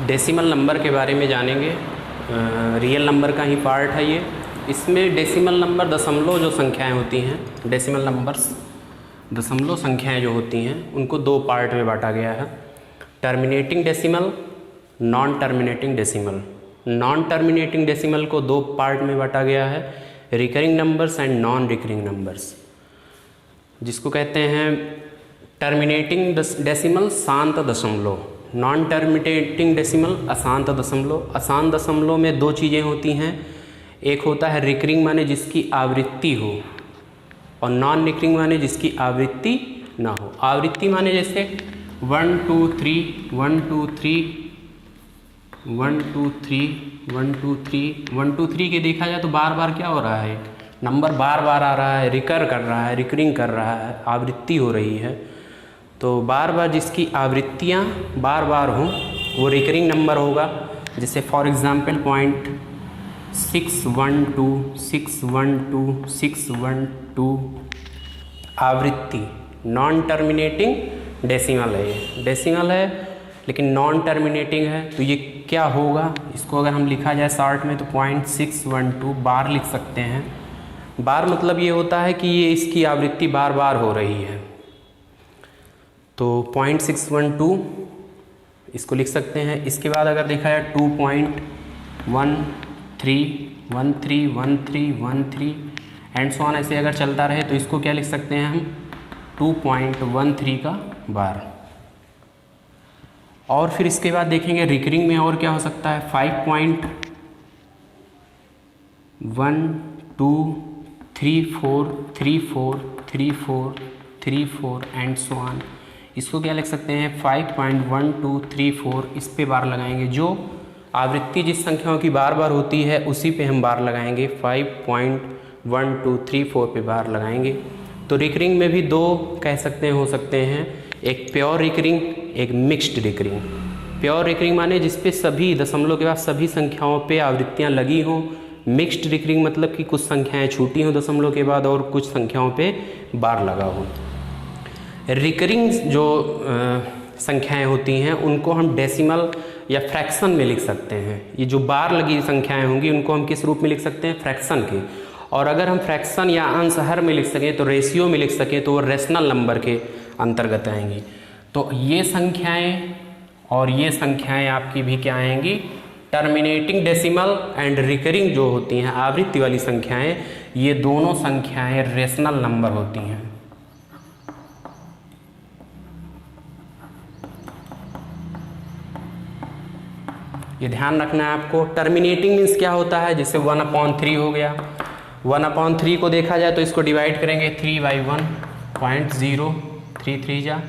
Decimal number के बारे में जानेंगे। रियल नंबर का ही पार्ट है ये। इसमें डेसिमल नंबर दशमलव जो संख्याएं होती हैं, डेसिमल नंबर्स दशमलव संख्याएं जो होती हैं उनको दो पार्ट में बांटा गया है, terminating decimal, non terminating decimal. Non terminating decimal को दो पार्ट में बांटा गया है, recurring numbers and non recurring numbers, जिसको कहते हैं टर्मिनेटिंग डेसिमल शांत दशमलव, नॉन टर्मिनेटिंग डेसिमल अशांत दशमलव। अशांत दशमलव में दो चीज़ें होती हैं, एक होता है रिकरिंग माने जिसकी आवृत्ति हो, और नॉन रिकरिंग माने जिसकी आवृत्ति ना हो। आवृत्ति माने जैसे 1 2 3 1 2 3 1 2 3 1 2 3 1 2 3 के देखा जाए तो बार बार क्या हो रहा है, नंबर बार बार आ रहा है, रिकर कर रहा है, रिकरिंग कर रहा है, आवृत्ति हो रही है। तो बार बार जिसकी आवृत्तियाँ बार बार हों वो रिकरिंग नंबर होगा। जैसे फॉर एग्ज़ाम्पल पॉइंट 6 1 2 6 1 2 6 1 2 आवृत्ति नॉन टर्मिनेटिंग डेसिमल है। ये डेसिमल है लेकिन नॉन टर्मिनेटिंग है, तो ये क्या होगा, इसको अगर हम लिखा जाए शॉर्ट में तो 0.612 बार लिख सकते हैं। बार मतलब ये होता है कि ये इसकी आवृत्ति बार बार हो रही है, तो 0.612 इसको लिख सकते हैं। इसके बाद अगर देखा जाए 2.131313 एंड सो ऑन ऐसे अगर चलता रहे तो इसको क्या लिख सकते हैं हम, 2.13 का बार। और फिर इसके बाद देखेंगे रिकरिंग में और क्या हो सकता है, 5.12343434 एंड सो ऑन। इसको क्या लिख सकते हैं, 5.1234, इस पे बार लगाएंगे। जो आवृत्ति जिस संख्याओं की बार बार होती है उसी पे हम बार लगाएंगे, 5.1234 पे बार लगाएंगे। तो रिकरिंग में भी दो कह सकते हैं, हो सकते हैं, एक प्योर रिकरिंग, एक मिक्स्ड रिकरिंग। प्योर रिकरिंग माने जिस पे सभी दशमलव के बाद सभी संख्याओं पे आवृत्तियाँ लगी हों। मिक्स्ड रिकरिंग मतलब कि कुछ संख्याएं छूटी हों दशमलव के बाद और कुछ संख्याओं पे बार लगा हो। रिकरिंग जो संख्याएं होती हैं उनको हम डेसिमल या फ्रैक्शन में लिख सकते हैं। ये जो बार लगी संख्याएं होंगी उनको हम किस रूप में लिख सकते हैं, फ्रैक्शन के। और अगर हम फ्रैक्शन या अंश हर में लिख सकें तो रेशियो में लिख सकें तो वो रेशनल नंबर के अंतर्गत आएंगी। तो ये संख्याएं और ये संख्याएं आपकी भी क्या आएंगी, टर्मिनेटिंग डेसिमल एंड रिकरिंग जो होती हैं आवृत्ति वाली संख्याएं, ये दोनों संख्याएं रेशनल नंबर होती हैं। ये ध्यान रखना है आपको। टर्मिनेटिंग मीन्स क्या होता है, जैसे 1/3 हो गया। 1/3 को देखा जाए तो इसको डिवाइड करेंगे 3/1.033 जा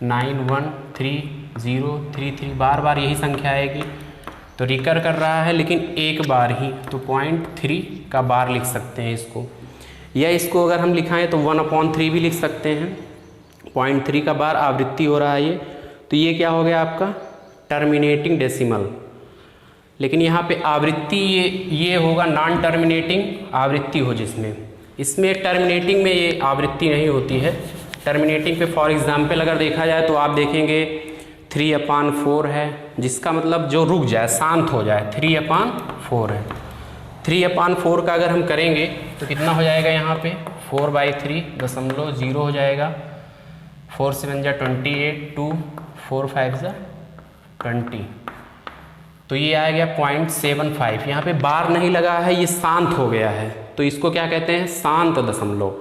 913033, बार बार यही संख्या आएगी। तो रिकर कर रहा है लेकिन एक बार ही, तो 0.3 का बार लिख सकते हैं इसको। या इसको अगर हम लिखाएं तो 1/3 भी लिख सकते हैं, 0.3 का बार आवृत्ति हो रहा है ये। तो ये क्या हो गया आपका टर्मिनेटिंग डेसिमल। लेकिन यहाँ पे आवृत्ति ये होगा नॉन टर्मिनेटिंग आवृत्ति हो जिसमें, इसमें टर्मिनेटिंग में ये आवृत्ति नहीं होती है। टर्मिनेटिंग पे फॉर एग्जांपल अगर देखा जाए तो आप देखेंगे 3/4 है, जिसका मतलब जो रुक जाए, शांत हो जाए, 3/4 है। 3/4 का अगर हम करेंगे तो कितना हो जाएगा, यहाँ पे 4/3.0 हो जाएगा। 4 7 जा 28, 2 4 5 जा 20, तो ये आ गया 0.75। यहाँ पे बार नहीं लगा है, ये शांत हो गया है, तो इसको क्या कहते हैं, शांत दशमलव।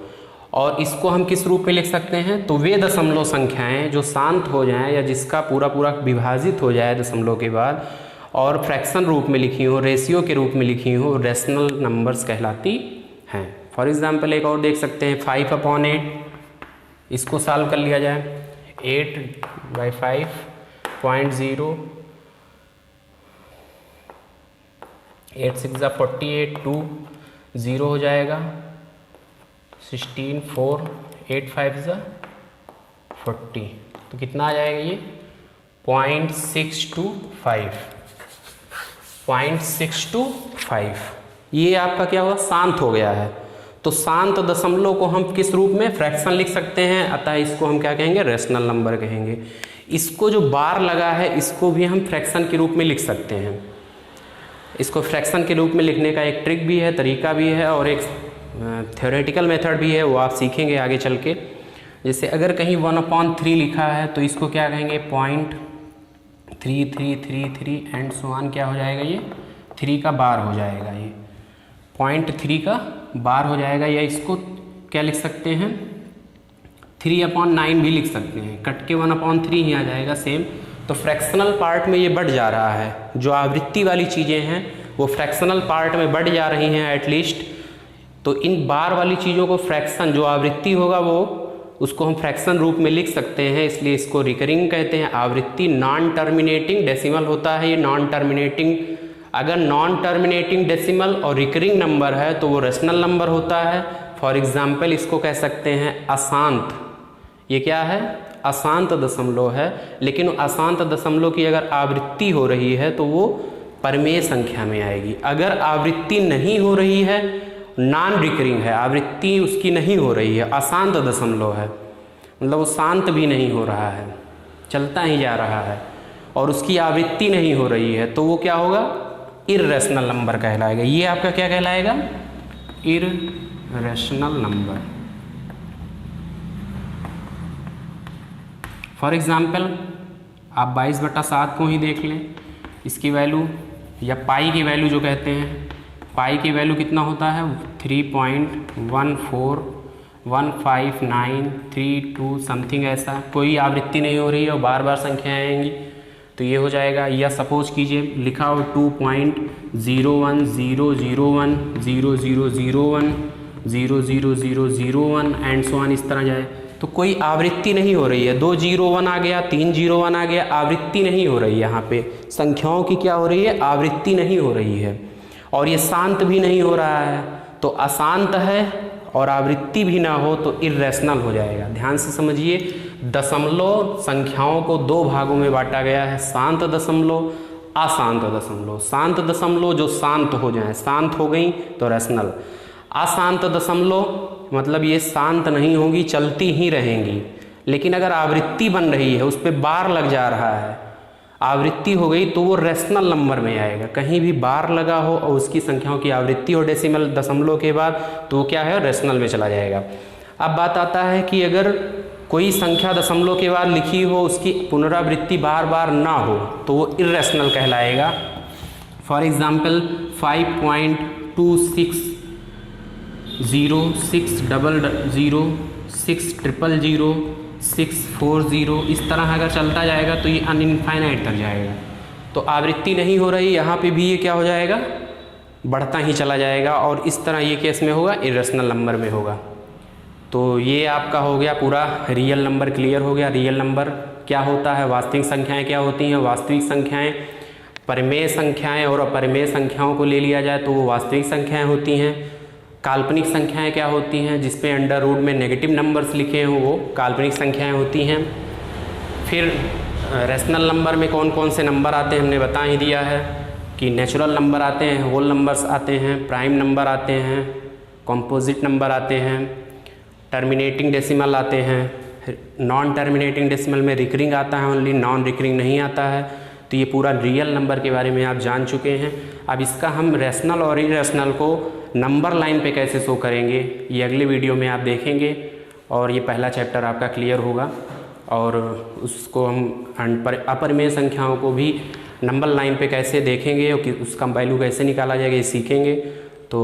और इसको हम किस रूप में लिख सकते हैं, तो वे दशमलव संख्याएं जो शांत हो जाएं या जिसका पूरा पूरा विभाजित हो जाए दशमलव के बाद और फ्रैक्शन रूप में लिखी हो, रेशियो के रूप में लिखी हो, रेशनल नंबर्स कहलाती हैं। फॉर एग्जांपल एक और देख सकते हैं 5/8, इसको सॉल्व कर लिया जाए 8/5.0, 8 6 जा 48, 2 0 हो जाएगा, 16 4 8 5 जा 40, तो कितना आ जाएगा ये 0.625। ये आपका क्या हुआ, शांत हो गया है। तो शांत दशमलव को हम किस रूप में, फ्रैक्शन लिख सकते हैं, अतः इसको हम क्या कहेंगे, रेशनल नंबर कहेंगे। इसको जो बार लगा है इसको भी हम फ्रैक्शन के रूप में लिख सकते हैं। इसको फ्रैक्शन के रूप में लिखने का एक ट्रिक भी है, तरीका भी है और एक थ्योरेटिकल मेथड भी है, वो आप सीखेंगे आगे चल के। जैसे अगर कहीं 1/3 लिखा है तो इसको क्या कहेंगे 0.3333 एंड सो ऑन, क्या हो जाएगा ये 3 का बार हो जाएगा, ये 0.3 का बार हो जाएगा। या इसको क्या लिख सकते हैं 3/9 भी लिख सकते हैं, कट के 1/3 ही आ जाएगा सेम। तो फ्रैक्शनल पार्ट में ये बढ़ जा रहा है, जो आवृत्ति वाली चीज़ें हैं वो फ्रैक्शनल पार्ट में बढ़ जा रही हैं एटलीस्ट। तो इन बार वाली चीज़ों को फ्रैक्शन जो आवृत्ति होगा वो उसको हम फ्रैक्शन रूप में लिख सकते हैं, इसलिए इसको रिकरिंग कहते हैं। आवृत्ति नॉन टर्मिनेटिंग डेसिमल होता है ये, नॉन टर्मिनेटिंग। अगर नॉन टर्मिनेटिंग डेसिमल और रिकरिंग नंबर है तो वो रेशनल नंबर होता है। फॉर एग्जाम्पल इसको कह सकते हैं अशांत। ये क्या है अशांत दशमलव है, लेकिन अशांत दशमलव की अगर आवृत्ति हो रही है तो वो परमेय संख्या में आएगी। अगर आवृत्ति नहीं हो रही है, नॉन रिकरिंग है, आवृत्ति उसकी नहीं हो रही है, अशांत दशमलव है, मतलब वो शांत भी नहीं हो रहा है, चलता ही जा रहा है और उसकी आवृत्ति नहीं हो रही है, तो वो क्या होगा इर्रेशनल नंबर कहलाएगा। ये आपका क्या कहलाएगा इर्रेशनल नंबर। फॉर एग्जाम्पल आप 22/7 को ही देख लें, इसकी वैल्यू या पाई की वैल्यू जो कहते हैं, पाई की वैल्यू कितना होता है 3.141593 समथिंग, ऐसा कोई आवृत्ति नहीं हो रही है और बार बार संख्याएँ आएंगी तो ये हो जाएगा। या सपोज कीजिए लिखा हो 2.01010001000001 एंड सो ऑन, इस तरह जाए तो कोई आवृत्ति नहीं हो रही है। 2 0 1 आ गया, 3 0 1 आ गया, आवृत्ति नहीं हो रही है। यहाँ पे संख्याओं की क्या हो रही है आवृत्ति नहीं हो रही है और ये शांत भी नहीं हो रहा है, तो अशांत है और आवृत्ति भी ना हो तो इर्रेशनल हो जाएगा। ध्यान से समझिए, दशमलव संख्याओं को 2 भागों में बांटा गया है, शांत दशमलव, अशांत दशमलव। शांत दशमलव जो शांत हो जाए, शांत हो गई तो रेशनल। अशांत दशमलव मतलब ये शांत नहीं होंगी, चलती ही रहेंगी, लेकिन अगर आवृत्ति बन रही है, उस पर बार लग जा रहा है, आवृत्ति हो गई तो वो रेशनल नंबर में आएगा। कहीं भी बार लगा हो और उसकी संख्याओं की आवृत्ति हो डेसिमल दशमलव के बाद तो वो क्या है रेशनल में चला जाएगा। अब बात आता है कि अगर कोई संख्या दशमलव के बाद लिखी हो, उसकी पुनरावृत्ति बार बार ना हो तो वो इर्रेशनल कहलाएगा। फॉर एग्जाम्पल 5.2600600060000640, इस तरह अगर चलता जाएगा तो ये अनइनफाइनाइट तक जाएगा। तो आवृत्ति नहीं हो रही, यहाँ पे भी ये क्या हो जाएगा बढ़ता ही चला जाएगा और इस तरह ये केस में होगा इर्रेशनल नंबर में होगा। तो ये आपका हो गया पूरा रियल नंबर क्लियर हो गया। रियल नंबर क्या होता है, वास्तविक संख्याएं क्या होती हैं, वास्तविक संख्याएं परिमेय संख्याएं और अपरिमेय संख्याओं को ले लिया जाए तो वो वास्तविक संख्याएं होती हैं। काल्पनिक संख्याएं क्या होती हैं, जिसपे अंडर रूट में नेगेटिव नंबर्स लिखे हों वो काल्पनिक संख्याएं होती हैं। फिर रेशनल नंबर में कौन कौन से नंबर आते हैं हमने बता ही दिया है कि नेचुरल नंबर आते हैं, होल नंबर्स आते हैं, प्राइम नंबर आते हैं, कॉम्पोजिट नंबर आते हैं, टर्मिनेटिंग डेसिमल आते हैं, नॉन टर्मिनेटिंग डेसिमल में रिकरिंग आता है ओनली, नॉन रिकरिंग नहीं आता है। तो ये पूरा रियल नंबर के बारे में आप जान चुके हैं। अब इसका हम रेशनल और इरेशनल को नंबर लाइन पे कैसे शो करेंगे ये अगले वीडियो में आप देखेंगे और ये पहला चैप्टर आपका क्लियर होगा और उसको हम अपरिमेय संख्याओं को भी नंबर लाइन पे कैसे देखेंगे और कि उसका वैल्यू कैसे निकाला जाएगा ये सीखेंगे। तो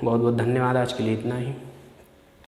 बहुत बहुत धन्यवाद, आज के लिए इतना ही।